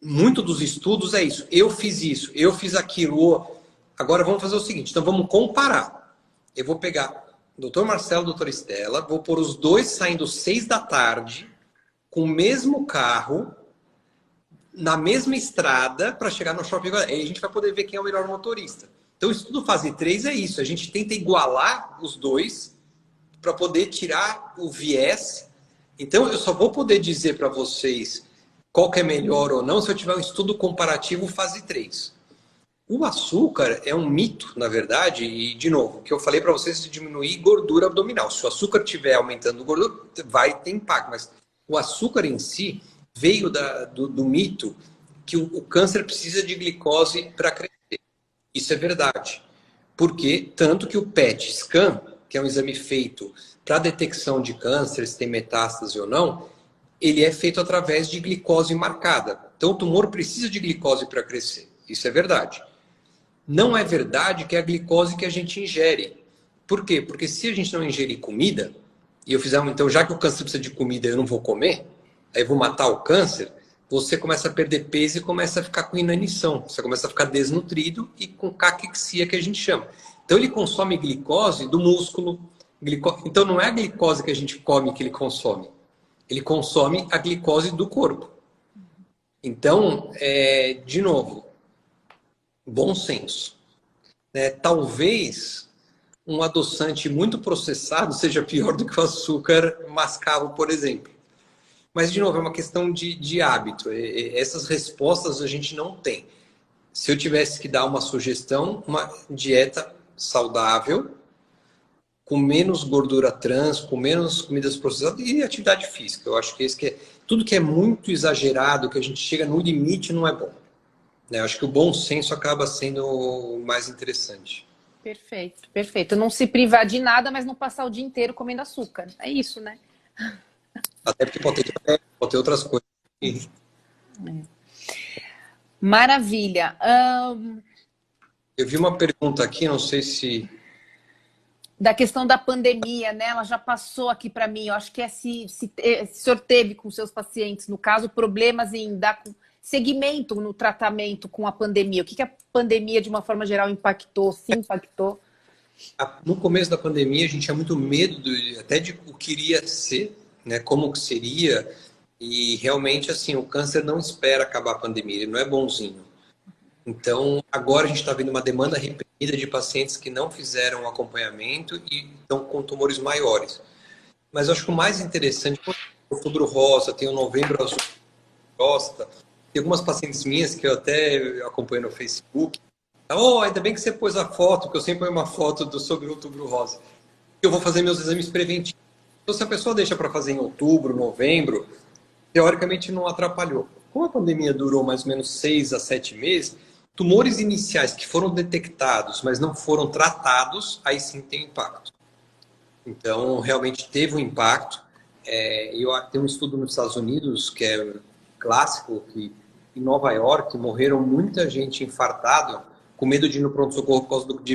Speaker 2: muito dos estudos é isso. Eu fiz isso, eu fiz aquilo. Agora vamos fazer o seguinte, então vamos comparar. Eu vou pegar o doutor Marcelo, doutora Estela, vou pôr os dois saindo 6 da tarde, com o mesmo carro, na mesma estrada, para chegar no shopping. Aí a gente vai poder ver quem é o melhor motorista. Então, o estudo fase 3 é isso. A gente tenta igualar os dois para poder tirar o viés. Então, eu só vou poder dizer para vocês qual que é melhor ou não se eu tiver um estudo comparativo fase 3. O açúcar é um mito, na verdade, e, de novo, o que eu falei para vocês é diminuir gordura abdominal. Se o açúcar estiver aumentando gordura, vai ter impacto, mas o açúcar em si veio do mito que o câncer precisa de glicose para crescer. Isso é verdade. Porque tanto que o PET scan, que é um exame feito para detecção de câncer, se tem metástase ou não, ele é feito através de glicose marcada. Então o tumor precisa de glicose para crescer. Isso é verdade. Não é verdade que é a glicose que a gente ingere. Por quê? Porque se a gente não ingerir comida, e eu fizer então, já que o câncer precisa de comida, eu não vou comer, aí eu vou matar o câncer, você começa a perder peso e começa a ficar com inanição. Você começa a ficar desnutrido e com caquexia, que a gente chama. Então, ele consome glicose do músculo. Então, não é a glicose que a gente come que ele consome. Ele consome a glicose do corpo. Então, de novo, bom senso. Talvez um adoçante muito processado seja pior do que o açúcar mascavo, por exemplo. Mas, de novo, é uma questão de hábito. Essas respostas a gente não tem. Se eu tivesse que dar uma sugestão, uma dieta saudável, com menos gordura trans, com menos comidas processadas e atividade física. Eu acho que tudo que é muito exagerado, que a gente chega no limite, não é bom. Eu acho que o bom senso acaba sendo o mais interessante.
Speaker 1: Perfeito, perfeito. Não se privar de nada, mas não passar o dia inteiro comendo açúcar. É isso, né?
Speaker 2: Até porque pode ter outras coisas.
Speaker 1: Maravilha.
Speaker 2: Eu vi uma pergunta aqui, não sei se...
Speaker 1: Da questão da pandemia, né? Ela já passou aqui para mim. Eu acho que se o senhor teve com seus pacientes, no caso, problemas em dar segmento no tratamento com a pandemia. O que a pandemia, de uma forma geral, impactou? Se impactou?
Speaker 2: No começo da pandemia, a gente tinha muito medo até de o que iria ser, né? Como que seria. E realmente, assim, o câncer não espera acabar a pandemia, ele não é bonzinho. Então, agora a gente está vendo uma demanda reprimida de pacientes que não fizeram acompanhamento e estão com tumores maiores. Mas eu acho que o mais interessante é o Outubro Rosa, tem o Novembro Azul Rosa. Tem algumas pacientes minhas que eu até acompanho no Facebook. Ainda bem que você pôs a foto, que eu sempre ponho uma foto sobre o Outubro Rosa. Eu vou fazer meus exames preventivos. Então, se a pessoa deixa para fazer em outubro, novembro, teoricamente não atrapalhou. Como a pandemia durou mais ou menos 6 a 7 meses, tumores iniciais que foram detectados, mas não foram tratados, aí sim tem impacto. Então, realmente teve um impacto. Tem um estudo nos Estados Unidos, que é clássico, que em Nova York morreram muita gente infartada com medo de ir no pronto-socorro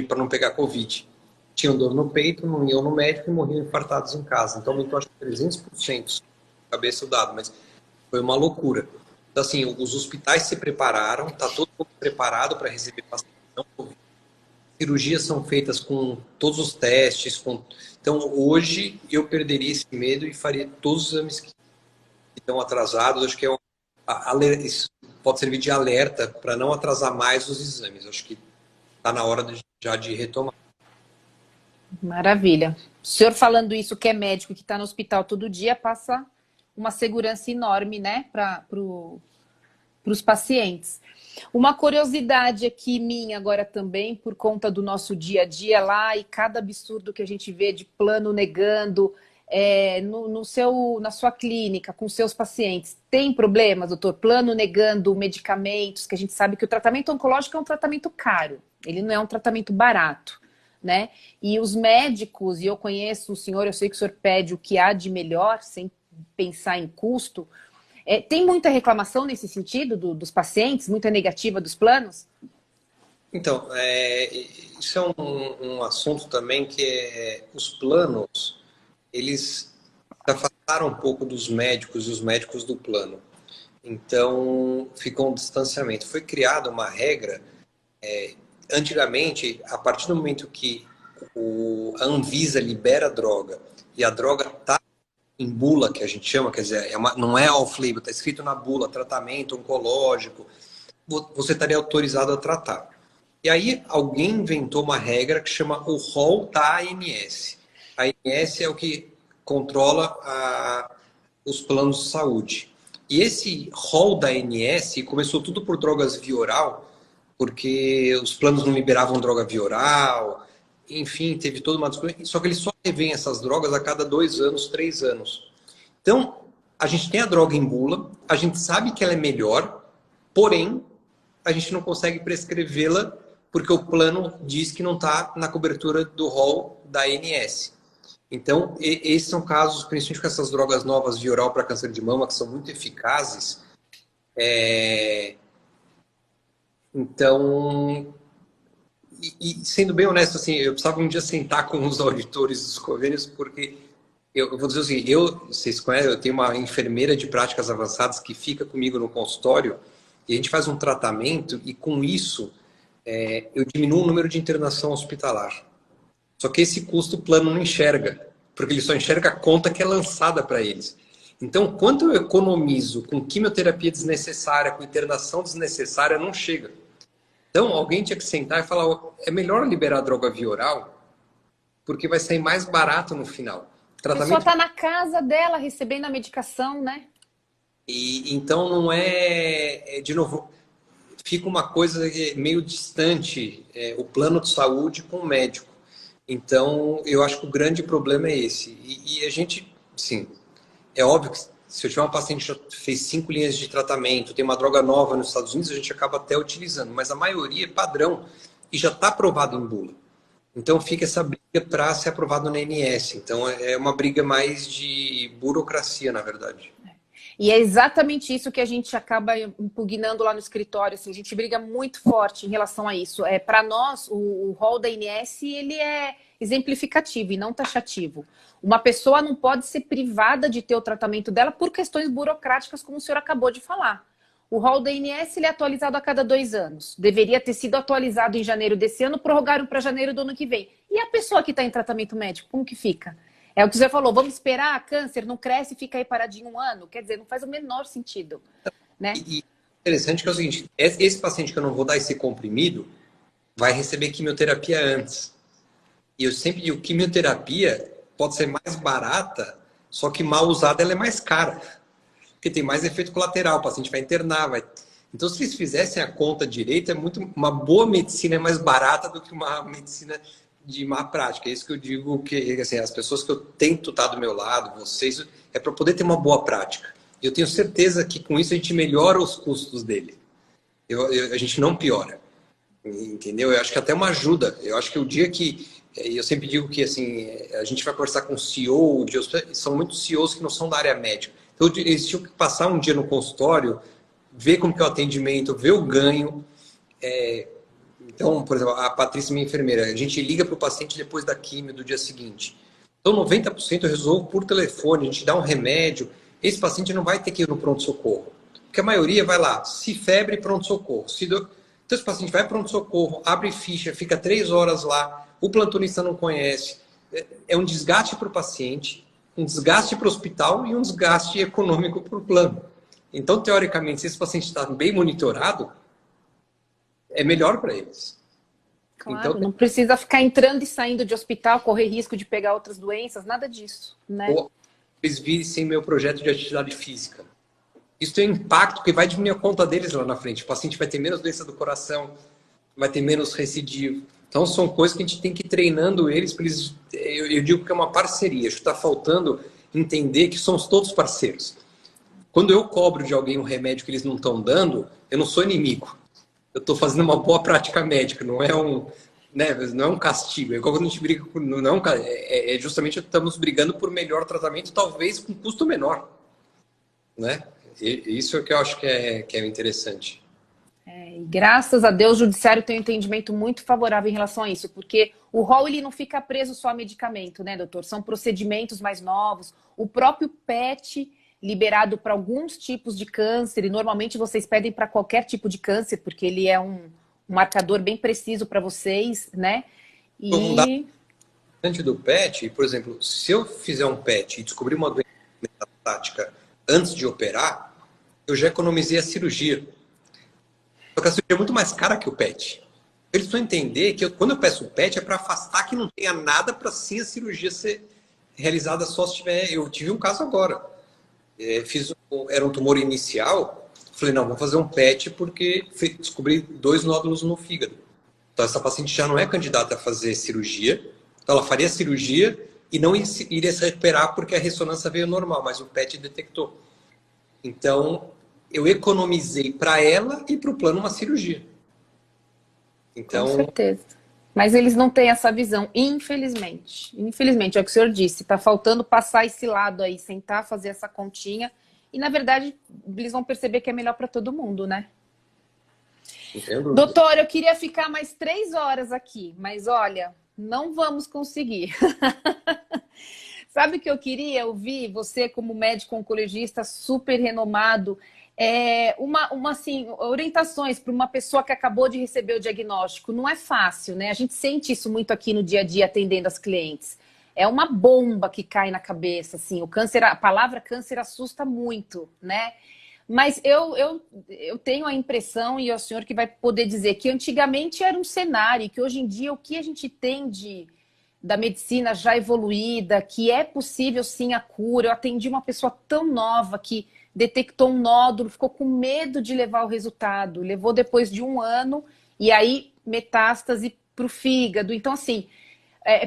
Speaker 2: para não pegar Covid. Tinham dor no peito, não iam no médico e morriam infartados em casa. Então, aumentou acho que 300%, cabeça o dado, mas foi uma loucura. Então, assim, os hospitais se prepararam, está todo mundo preparado para receber pacientes não Covid. Cirurgias são feitas com todos os testes. Então, hoje, eu perderia esse medo e faria todos os exames que estão atrasados. Acho que isso pode servir de alerta para não atrasar mais os exames. Acho que está na hora já de retomar.
Speaker 1: Maravilha. O senhor falando isso, que é médico, que está no hospital todo dia, passa uma segurança enorme, né, para os pacientes. Uma curiosidade aqui minha agora também, por conta do nosso dia a dia lá e cada absurdo que a gente vê de plano negando na sua clínica, com seus pacientes. Tem problemas, doutor? Plano negando medicamentos, que a gente sabe que o tratamento oncológico é um tratamento caro, ele não é um tratamento barato, né? E os médicos, e eu conheço o senhor, eu sei que o senhor pede o que há de melhor, sem pensar em custo. Tem muita reclamação nesse sentido dos pacientes, muita negativa dos planos?
Speaker 2: Então, isso é um assunto também que os planos, eles se afastaram um pouco dos médicos e os médicos do plano. Então, ficou um distanciamento. Foi criada uma regra, antigamente, a partir do momento que a Anvisa libera a droga e a droga está em bula, que a gente chama, quer dizer, não é off-label, está escrito na bula, tratamento oncológico, você estaria autorizado a tratar. E aí alguém inventou uma regra que chama o rol da ANS. A ANS é o que controla os planos de saúde. E esse rol da ANS começou tudo por drogas via oral, porque os planos não liberavam droga via oral, enfim, teve toda uma discussão. Só que eles só revêem essas drogas a cada 2 anos, 3 anos. Então, a gente tem a droga em bula, a gente sabe que ela é melhor, porém, a gente não consegue prescrevê-la porque o plano diz que não está na cobertura do rol da ANS. Então, esses são casos, principalmente com essas drogas novas via oral para câncer de mama, que são muito eficazes. Então, e sendo bem honesto, assim, eu precisava um dia sentar com os auditores dos convênios, porque eu vou dizer o seguinte, vocês conhecem, eu tenho uma enfermeira de práticas avançadas que fica comigo no consultório e a gente faz um tratamento e com isso eu diminuo o número de internação hospitalar. Só que esse custo o plano não enxerga, porque ele só enxerga a conta que é lançada para eles. Então, quanto eu economizo com quimioterapia desnecessária, com internação desnecessária, não chega. Então, alguém tinha que sentar e falar, é melhor liberar a droga via oral, porque vai sair mais barato no final.
Speaker 1: A pessoa está na casa dela recebendo a medicação, né?
Speaker 2: E então não de novo, fica uma coisa meio distante, o plano de saúde com o médico. Então, eu acho que o grande problema é esse. E a gente, sim, é óbvio que se eu tiver uma paciente que já fez 5 linhas de tratamento, tem uma droga nova nos Estados Unidos, a gente acaba até utilizando, mas a maioria é padrão e já está aprovado em bula. Então fica essa briga para ser aprovado na ANS. Então é uma briga mais de burocracia, na verdade.
Speaker 1: E é exatamente isso que a gente acaba impugnando lá no escritório. Assim, a gente briga muito forte em relação a isso. Para nós, o rol da ANS ele é exemplificativo e não taxativo. Uma pessoa não pode ser privada de ter o tratamento dela por questões burocráticas, como o senhor acabou de falar. O rol da ANS ele é atualizado a cada 2 anos. Deveria ter sido atualizado em janeiro desse ano, prorrogaram para janeiro do ano que vem. E a pessoa que está em tratamento médico, como que fica? É o que você falou, vamos esperar, câncer não cresce e fica aí paradinho 1 ano? Quer dizer, não faz o menor sentido. Né?
Speaker 2: E interessante que é o seguinte, esse paciente que eu não vou dar esse comprimido vai receber quimioterapia antes. E eu sempre digo, quimioterapia pode ser mais barata, só que mal usada ela é mais cara. Porque tem mais efeito colateral, o paciente vai internar, vai... Então, se eles fizessem a conta direito, uma boa medicina é mais barata do que uma medicina de má prática. É isso que eu digo, que assim, as pessoas que eu tento estar do meu lado, vocês, é para poder ter uma boa prática. Eu tenho certeza que com isso a gente melhora os custos dele. A gente não piora. Entendeu? Eu acho que até uma ajuda. Eu acho que o dia que... Eu sempre digo que assim, a gente vai conversar com o CEO, são muitos CEOs que não são da área médica. Então, eles tinham que passar um dia no consultório, ver como que é o atendimento, ver o ganho. Então, por exemplo, a Patrícia, minha enfermeira, a gente liga para o paciente depois da quimio do dia seguinte. Então, 90% eu resolvo por telefone, a gente dá um remédio. Esse paciente não vai ter que ir no pronto-socorro. Porque a maioria vai lá, se febre, pronto-socorro. Então, esse paciente vai pronto-socorro, abre ficha, fica 3 horas lá, o plantonista não conhece. É um desgaste para o paciente, um desgaste para o hospital e um desgaste econômico para o plano. Então, teoricamente, se esse paciente está bem monitorado, é melhor para eles.
Speaker 1: Claro,
Speaker 2: então,
Speaker 1: não precisa ficar entrando e saindo de hospital, correr risco de pegar outras doenças, nada disso, né?
Speaker 2: Ou eles vissem meu projeto de atividade física. Isso tem um impacto que vai diminuir a conta deles lá na frente. O paciente vai ter menos doença do coração, vai ter menos recidivo. Então, são coisas que a gente tem que ir treinando eles, para eles. Eu digo que é uma parceria. Acho que está faltando entender que somos todos parceiros. Quando eu cobro de alguém um remédio que eles não estão dando, eu não sou inimigo. Eu estou fazendo uma boa prática médica, não é um castigo. É igual quando a gente briga, justamente estamos brigando por melhor tratamento, talvez com custo menor. Né? Isso é que eu acho que é interessante.
Speaker 1: E graças a Deus o judiciário tem um entendimento muito favorável em relação a isso, porque o rol ele não fica preso só a medicamento, né, doutor? São procedimentos mais novos, o próprio PET liberado para alguns tipos de câncer, e normalmente vocês pedem para qualquer tipo de câncer, porque ele é um marcador bem preciso para vocês, né?
Speaker 2: E antes do PET, por exemplo, se eu fizer um PET e descobrir uma doença metastática antes de operar, eu já economizei a cirurgia. Só que a cirurgia é muito mais cara que o PET. Eles precisam entender que quando eu peço o PET é para afastar que não tenha nada para sim a cirurgia ser realizada só se tiver... Eu tive um caso agora. Era um tumor inicial. Falei, não, vou fazer um PET porque descobri 2 nódulos no fígado. Então essa paciente já não é candidata a fazer cirurgia. Então ela faria cirurgia e não iria se recuperar porque a ressonância veio normal, mas o PET detectou. Então, eu economizei para ela e para o plano uma cirurgia. Então,
Speaker 1: com certeza. Mas eles não têm essa visão, infelizmente. Infelizmente, é o que o senhor disse. Está faltando passar esse lado aí, sentar, fazer essa continha. E, na verdade, eles vão perceber que é melhor para todo mundo, né?
Speaker 2: Entendo.
Speaker 1: Doutor, eu queria ficar mais 3 horas aqui, mas olha, não vamos conseguir. Sabe o que eu queria ouvir? Você, como médico oncologista super renomado, assim, orientações para uma pessoa que acabou de receber o diagnóstico. Não é fácil, né? A gente sente isso muito aqui no dia a dia atendendo as clientes. É uma bomba que cai na cabeça, assim. O câncer, a palavra câncer assusta muito, né? Mas eu tenho a impressão, e é o senhor que vai poder dizer, que antigamente era um cenário, que hoje em dia o que a gente tem da medicina já evoluída, que é possível sim a cura. Eu atendi uma pessoa tão nova que detectou um nódulo, ficou com medo de levar o resultado, levou depois de 1 ano, e aí metástase para o fígado. Então, assim,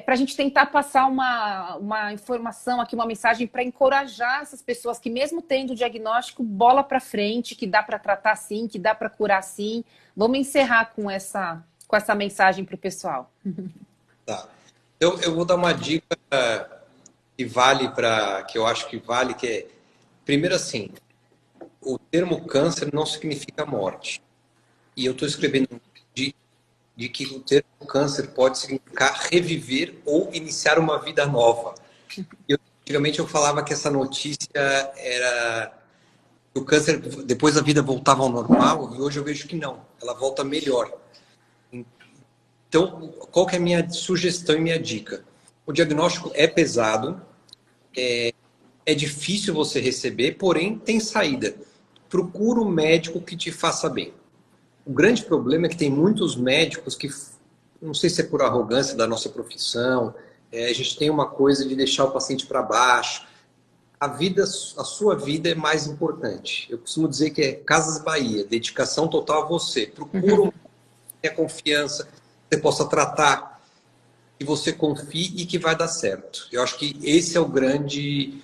Speaker 1: para a gente tentar passar uma informação aqui, uma mensagem para encorajar essas pessoas que, mesmo tendo o diagnóstico, bola para frente, que dá para tratar sim, que dá para curar sim. Vamos encerrar com essa mensagem para o pessoal.
Speaker 2: Tá. Eu vou dar uma dica que vale que eu acho que vale, que é, primeiro assim, o termo câncer não significa morte. E eu estou escrevendo de que o termo câncer pode significar reviver ou iniciar uma vida nova. Antigamente eu falava que essa notícia era que o câncer, depois a vida voltava ao normal, e hoje eu vejo que não, ela volta melhor. Então, qual que é a minha sugestão e minha dica? O diagnóstico é pesado, é difícil você receber, porém tem saída. Procura um médico que te faça bem. O grande problema é que tem muitos médicos que, não sei se é por arrogância da nossa profissão, a gente tem uma coisa de deixar o paciente para baixo. A sua vida é mais importante. Eu costumo dizer que é Casas Bahia, dedicação total a você. Procura um que tenha confiança, que você possa tratar, que você confie e que vai dar certo. Eu acho que esse é o grande...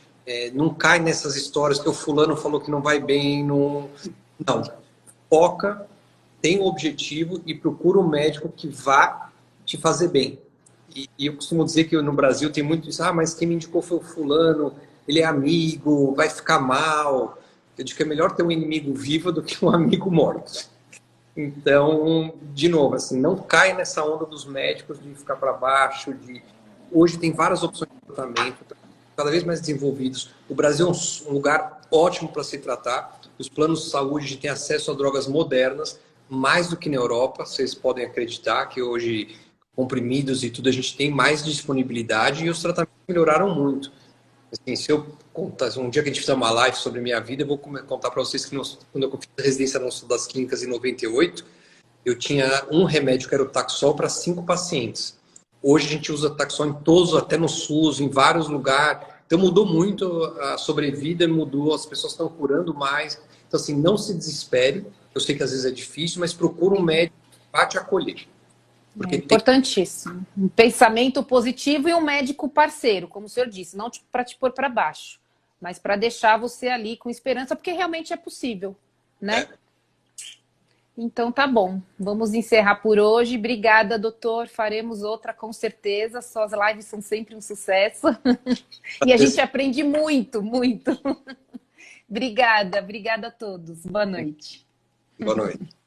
Speaker 2: não cai nessas histórias que o fulano falou que não vai bem. Não. Foca, tem um objetivo e procura um médico que vá te fazer bem. E eu costumo dizer que no Brasil tem muito isso. Ah, mas quem me indicou foi o fulano, ele é amigo, vai ficar mal. Eu digo que é melhor ter um inimigo vivo do que um amigo morto. Então, de novo, assim, não cai nessa onda dos médicos de ficar para baixo. Hoje tem várias opções de tratamento, cada vez mais desenvolvidos. O Brasil é um lugar ótimo para se tratar. Os planos de saúde, a gente tem acesso a drogas modernas, mais do que na Europa. Vocês podem acreditar que hoje, comprimidos e tudo, a gente tem mais disponibilidade e os tratamentos melhoraram muito. Assim, se eu contar, um dia que a gente fizer uma live sobre a minha vida, eu vou contar para vocês que quando eu fiz a residência no Sul das Clínicas em 98, eu tinha um remédio que era o Taxol para 5 pacientes. Hoje a gente usa Taxol em todos, até no SUS, em vários lugares. Então mudou muito a sobrevida, mudou, as pessoas estão curando mais. Então assim, não se desespere. Eu sei que às vezes é difícil, mas procura um médico que vá te acolher.
Speaker 1: Porque importantíssimo. Um pensamento positivo e um médico parceiro, como o senhor disse, não para te pôr para baixo, mas para deixar você ali com esperança, porque realmente é possível, né? Então tá bom. Vamos encerrar por hoje. Obrigada, doutor. Faremos outra com certeza. Suas lives são sempre um sucesso. E a gente aprende muito, muito. Obrigada a todos. Boa noite.
Speaker 2: Boa noite.